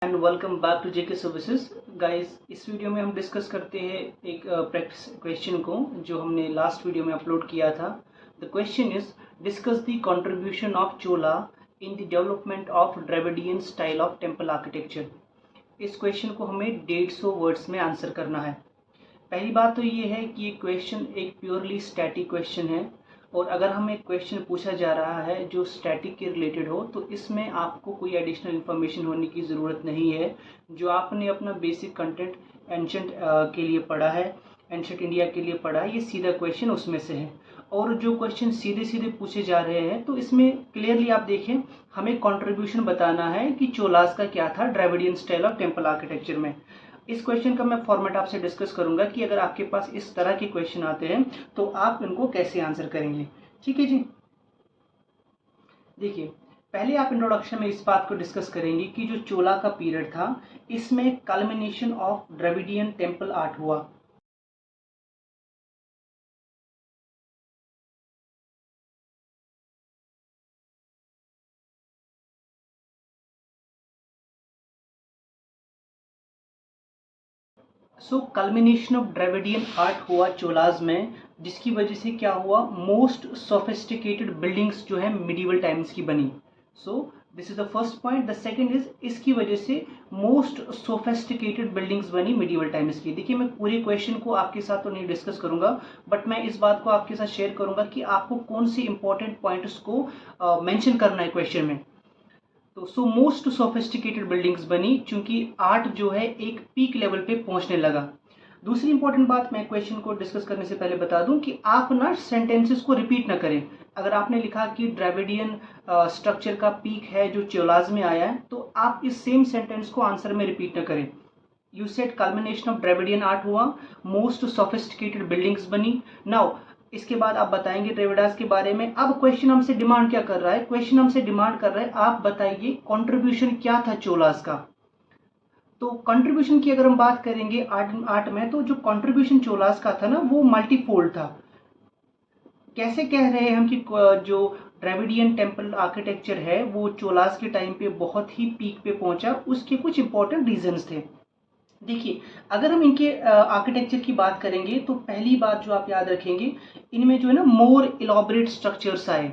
And welcome back to JK services guys. इस वीडियो में हम डिस्कस करते हैं एक प्रैक्टिस क्वेश्चन को जो हमने लास्ट वीडियो में अपलोड किया था। The question is discuss the contribution of Chola in the development of Dravidian style of temple architecture. इस क्वेश्चन को हमें 150 वर्ड्स में आंसर करना है। पहली बात तो ये है कि ये क्वेश्चन एक प्योरली स्टैटिक क्वेश्चन है और अगर हमें क्वेश्चन पूछा जा रहा है जो स्टैटिक के रिलेटेड हो तो इसमें आपको कोई एडिशनल इन्फॉर्मेशन होने की ज़रूरत नहीं है। जो आपने अपना बेसिक कंटेंट एंशंट के लिए पढ़ा है, एंशंट इंडिया के लिए पढ़ा है, ये सीधा क्वेश्चन उसमें से है। और जो क्वेश्चन सीधे सीधे पूछे जा रहे हैं तो इसमें क्लियरली आप देखें, हमें कंट्रीब्यूशन बताना है कि चोलास का क्या था Dravidian style of temple architecture में। इस क्वेश्चन का मैं फॉर्मेट आपसे डिस्कस करूंगा कि अगर आपके पास इस तरह के क्वेश्चन आते हैं तो आप इनको कैसे आंसर करेंगे। ठीक है जी। देखिए, पहले आप इंट्रोडक्शन में इस बात को डिस्कस करेंगे कि जो चोला का पीरियड था इसमें culmination of Dravidian temple art हुआ। सो कल्मिनेशन ऑफ द्रविडियन आर्ट हुआ चोलाज में, जिसकी वजह से क्या हुआ, मोस्ट सोफिस्टिकेटेड बिल्डिंग्स जो है मिडिवल टाइम्स की बनी। सो this is the first point. The second is इसकी वजह से मोस्ट सोफिस्टिकेटेड बिल्डिंग्स बनी मिडिवल टाइम्स की। देखिए, मैं पूरे क्वेश्चन को आपके साथ तो नहीं डिस्कस करूंगा, बट मैं इस बात को आपके साथ शेयर करूंगा कि आपको कौन सी इंपॉर्टेंट पॉइंट्स को मेंशन करना है क्वेश्चन में। तो सो मोस्ट सोफिस्टिकेटेड बिल्डिंग्स बनी क्योंकि आर्ट जो है एक पीक लेवल पे पहुंचने लगा। दूसरी इंपॉर्टेंट बात मैं क्वेश्चन को डिस्कस करने से पहले बता दूं कि आप ना सेंटेंसेस को रिपीट ना करें। अगर आपने लिखा कि द्रविडियन स्ट्रक्चर का पीक है जो चोलाज में आया है तो आप इस सेम सेंटेंस को आंसर में रिपीट ना करें। You said culmination of Dravidian art हुआ, मोस्ट सोफिस्टिकेटेड बिल्डिंग्स बनी। नाउ इसके बाद आप बताएंगे द्रविडास के बारे में। अब क्वेश्चन हमसे डिमांड क्या कर रहा है, क्वेश्चन हमसे डिमांड कर रहा है आप बताइए कंट्रीब्यूशन क्या था चोलास का। तो कंट्रीब्यूशन की अगर हम बात करेंगे आर्ट में, तो जो कंट्रीब्यूशन चोलास का था ना वो मल्टीफोल्ड था। कैसे कह रहे हैं हम कि जो द्रविडियन टेम्पल आर्किटेक्चर है वो चोलास के टाइम पे बहुत ही पीक पे पहुंचा, उसके कुछ इंपॉर्टेंट रीजंस थे। देखिए, अगर हम इनके आर्किटेक्चर की बात करेंगे तो पहली बात जो आप याद रखेंगे, इनमें जो है ना मोर इलाबोरेट स्ट्रक्चर्स आए।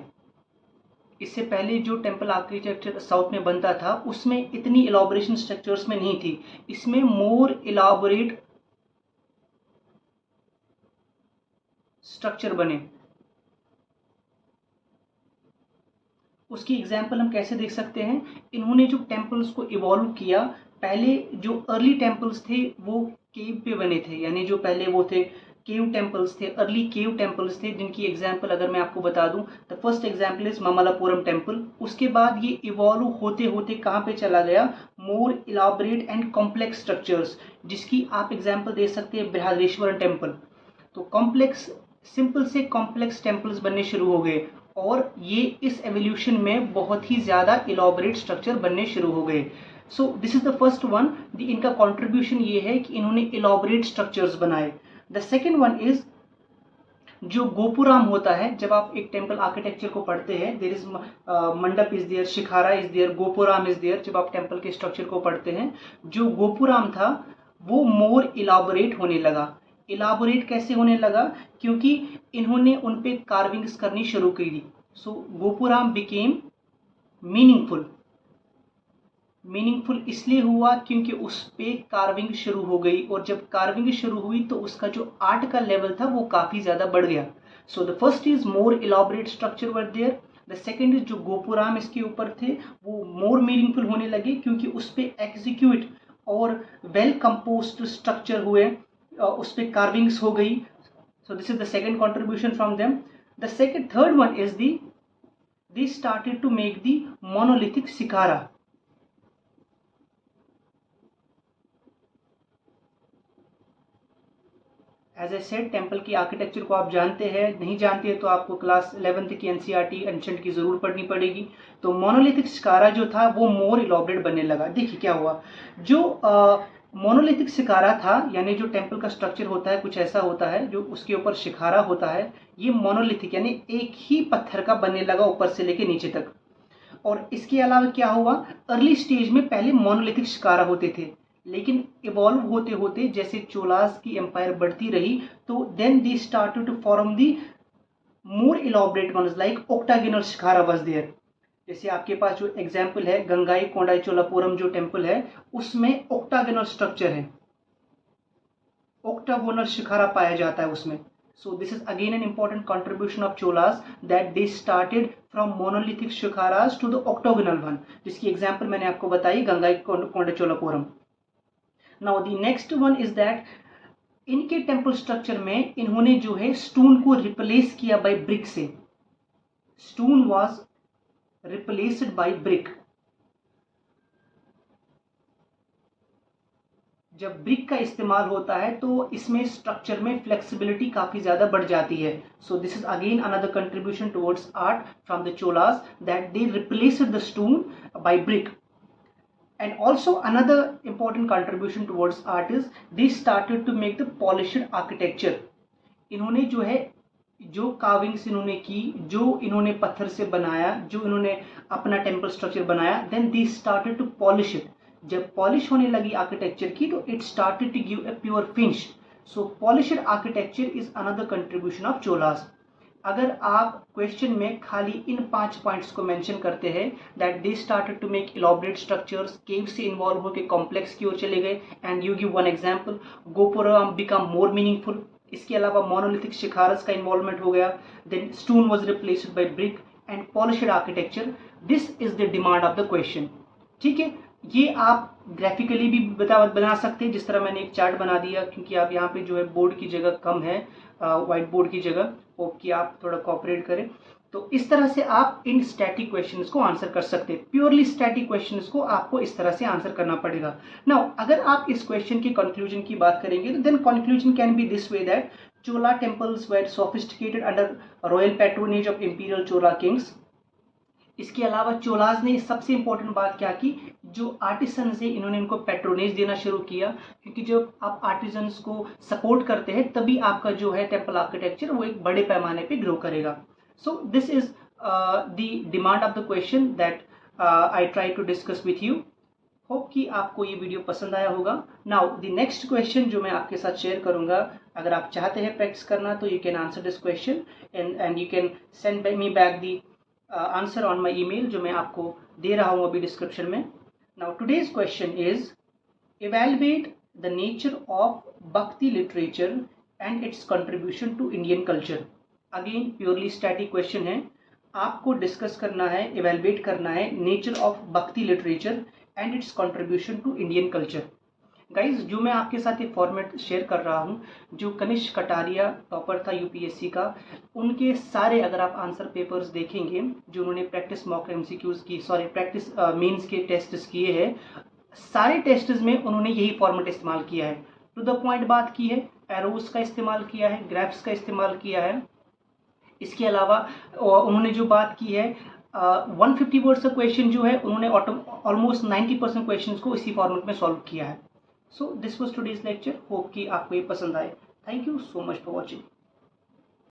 इससे पहले जो टेम्पल आर्किटेक्चर साउथ में बनता था उसमें इतनी इलाबोरेशन स्ट्रक्चर्स में नहीं थी, इसमें मोर इलाबोरेट स्ट्रक्चर बने। उसकी एग्जाम्पल हम कैसे देख सकते हैं, इन्होंने जो टेम्पल्स को इवॉल्व किया, पहले जो अर्ली टेम्पल्स थे वो केव पे बने थे, यानी जो पहले वो थे केव टेम्पल्स थे, अर्ली केव टेम्पल्स थे, जिनकी एग्जाम्पल अगर मैं आपको बता दूं, the first example is Mamallapuram temple. उसके बाद ये इवॉल्व होते होते कहाँ पे चला गया, मोर इलाबरेट एंड कॉम्प्लेक्स स्ट्रक्चर्स, जिसकी आप एग्जाम्पल दे सकते हैं बृहदेश्वर टेम्पल। तो कॉम्प्लेक्स, सिंपल से कॉम्प्लेक्स टेम्पल्स बनने शुरू हो गए और ये इस एवोल्यूशन में बहुत ही ज़्यादा इलाबोरेट स्ट्रक्चर बनने शुरू हो गए। सो this is the first one. इनका कंट्रीब्यूशन ये है कि इन्होंने इलाबोरेट स्ट्रक्चर्स बनाए। द सेकेंड वन इज जो गोपुराम होता है, जब आप एक टेम्पल आर्किटेक्चर को पढ़ते हैं, there is mandapa is there, shikhara is there, gopuram is there. जब आप टेम्पल के स्ट्रक्चर को पढ़ते हैं, जो गोपुराम था वो मोर इलाबोरेट होने लगा। इलाबोरेट कैसे होने लगा, क्योंकि इन्होंने उन पे कार्विंग्स करनी शुरू की थी। सो गोपुराम बिकेम मीनिंगफुल। मीनिंगफुल इसलिए हुआ क्योंकि उस पे कार्विंग शुरू हो गई, और जब कार्विंग शुरू हुई तो उसका जो आर्ट का लेवल था वो काफी ज्यादा बढ़ गया। So the first is more elaborate structure were there. The second is जो गोपुराम इसके ऊपर थे वो मोर मीनिंगफुल होने लगे क्योंकि उस पे एग्जीक्यूट और वेल कंपोज्ड स्ट्रक्चर हुए, उस पे कार्विंग्स हो गई। So this is the second contribution from them. The second third one is they started to make the monolithic shikhara. As a said, temple की आर्किटेक्चर को आप जानते हैं, नहीं जानते हैं तो आपको क्लास 11th की एनसीईआरटी एंशंट की जरूर पढ़नी पड़ेगी। तो मोनोलिथिक शिकारा जो था वो मोर इलाबोरेट बनने लगा। देखिए क्या हुआ, जो मोनोलिथिक शिकारा था, यानी जो टेम्पल का स्ट्रक्चर होता है कुछ ऐसा होता है जो उसके ऊपर शिखारा होता है, ये मोनोलिथिक यानी एक ही पत्थर का बनने लगा ऊपर से लेके नीचे तक। और इसके अलावा क्या हुआ, अर्ली स्टेज में पहले मोनोलिथिक शिकारा होते थे, लेकिन इवॉल्व होते होते जैसे चोलास की एम्पायर बढ़ती रही तो then they started to form the more elaborate ones like octagonal shikhara was there. जैसे आपके पास जो एग्जाम्पल है गंगाई कोंडाई चोलापुरम जो टेम्पल है उसमें ऑक्टागोनल स्ट्रक्चर है, ऑक्टागोनल शिखारा पाया जाता है उसमें। So this is again an important contribution of Cholas that they started from monolithic shikharas to the octagonal one, जिसकी एग्जाम्पल मैंने आपको बताई Gangaikonda Cholapuram. Now the next one is that इनके टेम्पल स्ट्रक्चर में इन्होंने जो है स्टोन को रिप्लेस किया बाय ब्रिक से, stone was replaced by brick. जब ब्रिक का इस्तेमाल होता है तो इसमें स्ट्रक्चर में फ्लेक्सिबिलिटी काफी ज्यादा बढ़ जाती है। So this is again another contribution towards art from the Cholas that they replaced the stone by brick. And also another important contribution towards art is they started to make the polished architecture. इन्होंने जो है जो carvings इन्होंने की, जो इन्होंने पत्थर से बनाया, जो इन्होंने अपना टेम्पल स्ट्रक्चर बनाया, then they started to polish it. जब पॉलिश होने लगी आर्किटेक्चर की तो it started to give a pure finish. So polished architecture is another contribution of Cholas. अगर आप क्वेश्चन में खाली इन 5 पॉइंट्स को मेंशन करते हैं that they started to make elaborate structures, cave से इन्वॉल्व होकर कॉम्प्लेक्स की ओर चले गए, and you give one example gopuram become more meaningful. इसके अलावा मोनोलिथिक शिखारस का इन्वॉल्वमेंट हो गया, then stone was replaced by brick and polished architecture. This is the demand of the question. ठीक है, ये आप ग्राफिकली भी बना सकते हैं, जिस तरह मैंने एक चार्ट बना दिया, क्योंकि आप यहाँ पे जो है बोर्ड की जगह कम है, व्हाइट बोर्ड की जगह, होप कि आप थोड़ा कोऑपरेट करें। तो इस तरह से आप इन स्टैटिक क्वेश्चंस को आंसर कर सकते हैं। प्योरली स्टैटिक क्वेश्चंस को आपको इस तरह से आंसर करना पड़ेगा। नाउ अगर आप इस क्वेश्चन की कंक्लूजन की बात करेंगे तो then conclusion can be this way that Chola temples were sophisticated under royal patronage of imperial Chola kings. इसके अलावा चोलाज ने सबसे इंपॉर्टेंट बात क्या की, जो आर्टिसंस है इन्होंने इनको पेट्रोनेज देना शुरू किया, क्योंकि जब आप आर्टिसंस को सपोर्ट करते हैं तभी आपका जो है टेम्पल आर्किटेक्चर वो एक बड़े पैमाने पे ग्रो करेगा। So this is the demand of the question that I try to discuss with you. Hope कि आपको ये वीडियो पसंद आया होगा। नाउ द नेक्स्ट क्वेश्चन जो मैं आपके साथ शेयर करूंगा, अगर आप चाहते हैं प्रैक्टिस करना तो you can answer this question and you can send me back the answer on my email, जो मैं आपको दे रहा हूँ अभी डिस्क्रिप्शन में। Now today's question is evaluate the nature of bhakti literature and its contribution to Indian culture. Again purely static question है, आपको डिस्कस करना है, इवैल्युएट करना है nature of bhakti literature and its contribution to Indian culture. Guys, जो मैं आपके साथ ये फॉर्मेट शेयर कर रहा हूँ, जो कनिष्क कटारिया टॉपर था यूपीएससी का, उनके सारे अगर आप आंसर पेपर्स देखेंगे जो उन्होंने प्रैक्टिस मॉक एमसीक्यूज की, सॉरी प्रैक्टिस मेंस के टेस्ट्स किए हैं, सारे टेस्ट्स में उन्होंने यही फॉर्मेट इस्तेमाल किया है। टू द पॉइंट बात की है, एरोस का इस्तेमाल किया है, ग्राफ्स का इस्तेमाल किया है। इसके अलावा उन्होंने जो बात की है 150 वर्ड्स का क्वेश्चन जो है उन्होंने ऑलमोस्ट 90% क्वेश्चंस को इसी फॉर्मेट में सॉल्व किया है। So this was today's lecture. Hope कि आपको ये पसंद आए। Thank you so much for watching.